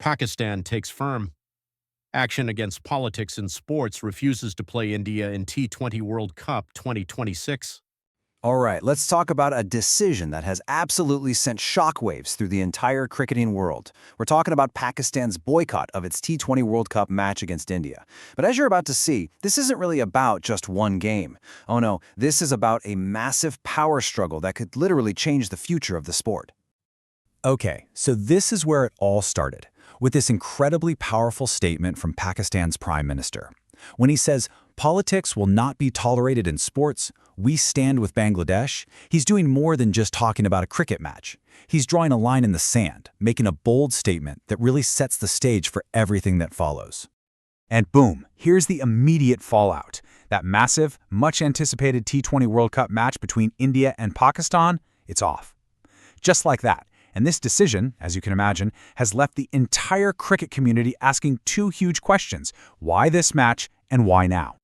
Pakistan takes firm action against politics in sports, refuses to play India in T20 World Cup 2026. All right, let's talk about a decision that has absolutely sent shockwaves through the entire cricketing world. We're talking about Pakistan's boycott of its T20 World Cup match against India. But as you're about to see, this isn't really about just one game. Oh no, this is about a massive power struggle that could literally change the future of the sport. Okay, so this is where it all started, with this incredibly powerful statement from Pakistan's Prime Minister. When he says, "Politics will not be tolerated in sports, we stand with Bangladesh," he's doing more than just talking about a cricket match. He's drawing a line in the sand, making a bold statement that really sets the stage for everything that follows. And boom, here's the immediate fallout. That massive, much-anticipated T20 World Cup match between India and Pakistan, it's off. Just like that. And this decision, as you can imagine, has left the entire cricket community asking two huge questions: why this match and why now?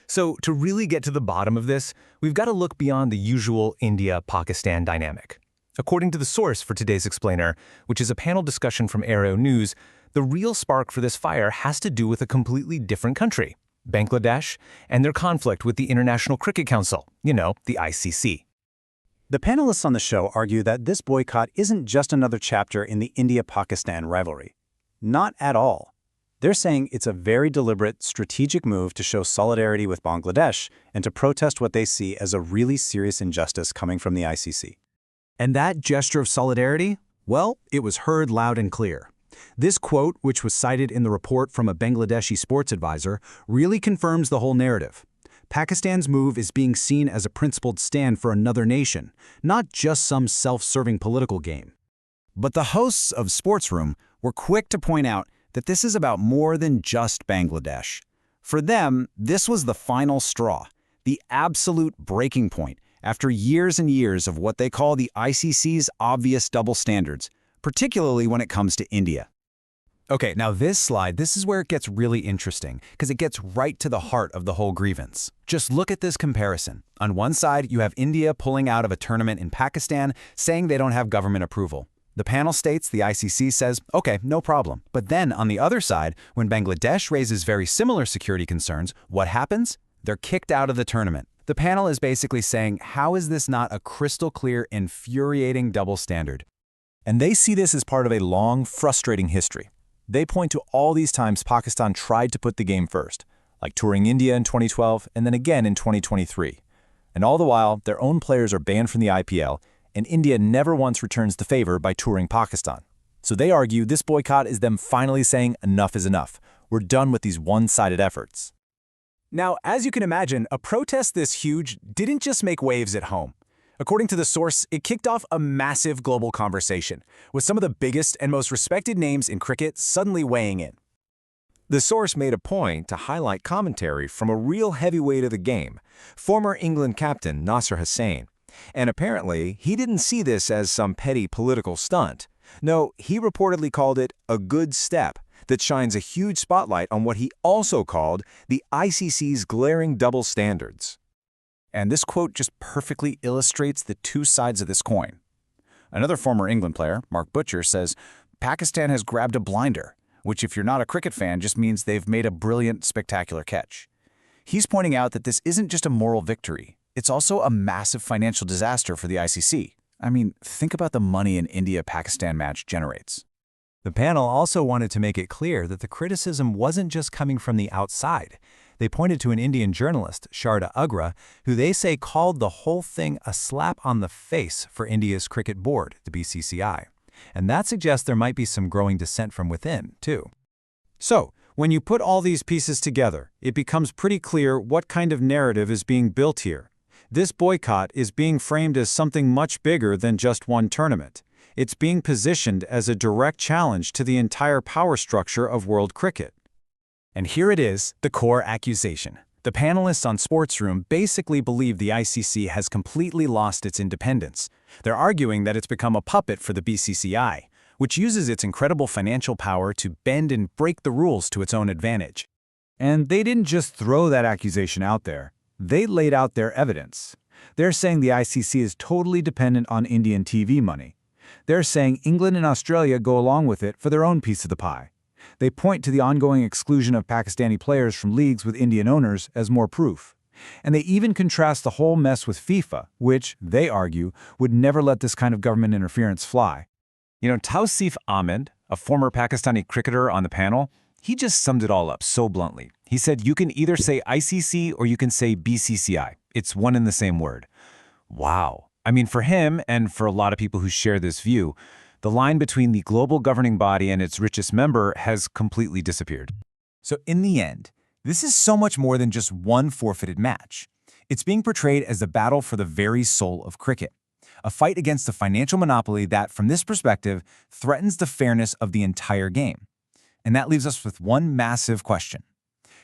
So to really get to the bottom of this, we've got to look beyond the usual India-Pakistan dynamic. According to the source for today's explainer, which is a panel discussion from Aero News, the real spark for this fire has to do with a completely different country, Bangladesh, and their conflict with the International Cricket Council, the ICC. The panelists on the show argue that this boycott isn't just another chapter in the India-Pakistan rivalry. Not at all. They're saying it's a very deliberate, strategic move to show solidarity with Bangladesh and to protest what they see as a really serious injustice coming from the ICC. And that gesture of solidarity? Well, it was heard loud and clear. This quote, which was cited in the report from a Bangladeshi sports advisor, really confirms the whole narrative. Pakistan's move is being seen as a principled stand for another nation, not just some self-serving political game. But the hosts of Sportsroom were quick to point out that this is about more than just Bangladesh. For them, this was the final straw, the absolute breaking point after years and years of what they call the ICC's obvious double standards, particularly when it comes to India. Okay, now this is where it gets really interesting, because it gets right to the heart of the whole grievance. Just look at this comparison. On one side, you have India pulling out of a tournament in Pakistan, saying they don't have government approval. The panel states the ICC says, okay, no problem. But then on the other side, when Bangladesh raises very similar security concerns, what happens? They're kicked out of the tournament. The panel is basically saying, how is this not a crystal clear, infuriating double standard? And they see this as part of a long, frustrating history. They point to all these times Pakistan tried to put the game first, like touring India in 2012 and then again in 2023. And all the while, their own players are banned from the IPL, and India never once returns the favor by touring Pakistan. So they argue this boycott is them finally saying enough is enough. We're done with these one-sided efforts. Now, as you can imagine, a protest this huge didn't just make waves at home. According to the source, it kicked off a massive global conversation, with some of the biggest and most respected names in cricket suddenly weighing in. The source made a point to highlight commentary from a real heavyweight of the game, former England captain Nasser Hussain. And apparently, he didn't see this as some petty political stunt. No, he reportedly called it a good step that shines a huge spotlight on what he also called the ICC's glaring double standards. And this quote just perfectly illustrates the two sides of this coin. Another former England player, Mark Butcher, says, Pakistan has grabbed a blinder, which if you're not a cricket fan just means they've made a brilliant, spectacular catch. He's pointing out that this isn't just a moral victory. It's also a massive financial disaster for the ICC. I mean, think about the money an India-Pakistan match generates. The panel also wanted to make it clear that the criticism wasn't just coming from the outside. They pointed to an Indian journalist, Sharda Agra, who they say called the whole thing a slap on the face for India's cricket board, the BCCI. And that suggests there might be some growing dissent from within, too. So, when you put all these pieces together, it becomes pretty clear what kind of narrative is being built here. This boycott is being framed as something much bigger than just one tournament. It's being positioned as a direct challenge to the entire power structure of world cricket. And here it is, the core accusation. The panelists on Sportsroom basically believe the ICC has completely lost its independence. They're arguing that it's become a puppet for the BCCI, which uses its incredible financial power to bend and break the rules to its own advantage. And they didn't just throw that accusation out there. They laid out their evidence. They're saying the ICC is totally dependent on Indian TV money. They're saying England and Australia go along with it for their own piece of the pie. They point to the ongoing exclusion of Pakistani players from leagues with Indian owners as more proof. And they even contrast the whole mess with FIFA, which, they argue, would never let this kind of government interference fly. Tausif Ahmed, a former Pakistani cricketer on the panel, he just summed it all up so bluntly. He said you can either say ICC or you can say BCCI. It's one and the same word. Wow. I mean, for him and for a lot of people who share this view, the line between the global governing body and its richest member has completely disappeared. So in the end, this is so much more than just one forfeited match. It's being portrayed as a battle for the very soul of cricket, a fight against a financial monopoly that, from this perspective, threatens the fairness of the entire game. And that leaves us with one massive question.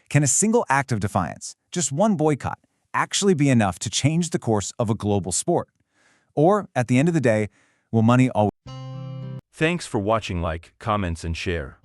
Can a single act of defiance, just one boycott, actually be enough to change the course of a global sport? Or, at the end of the day, will money always... Thanks for watching. Like, comments, and share.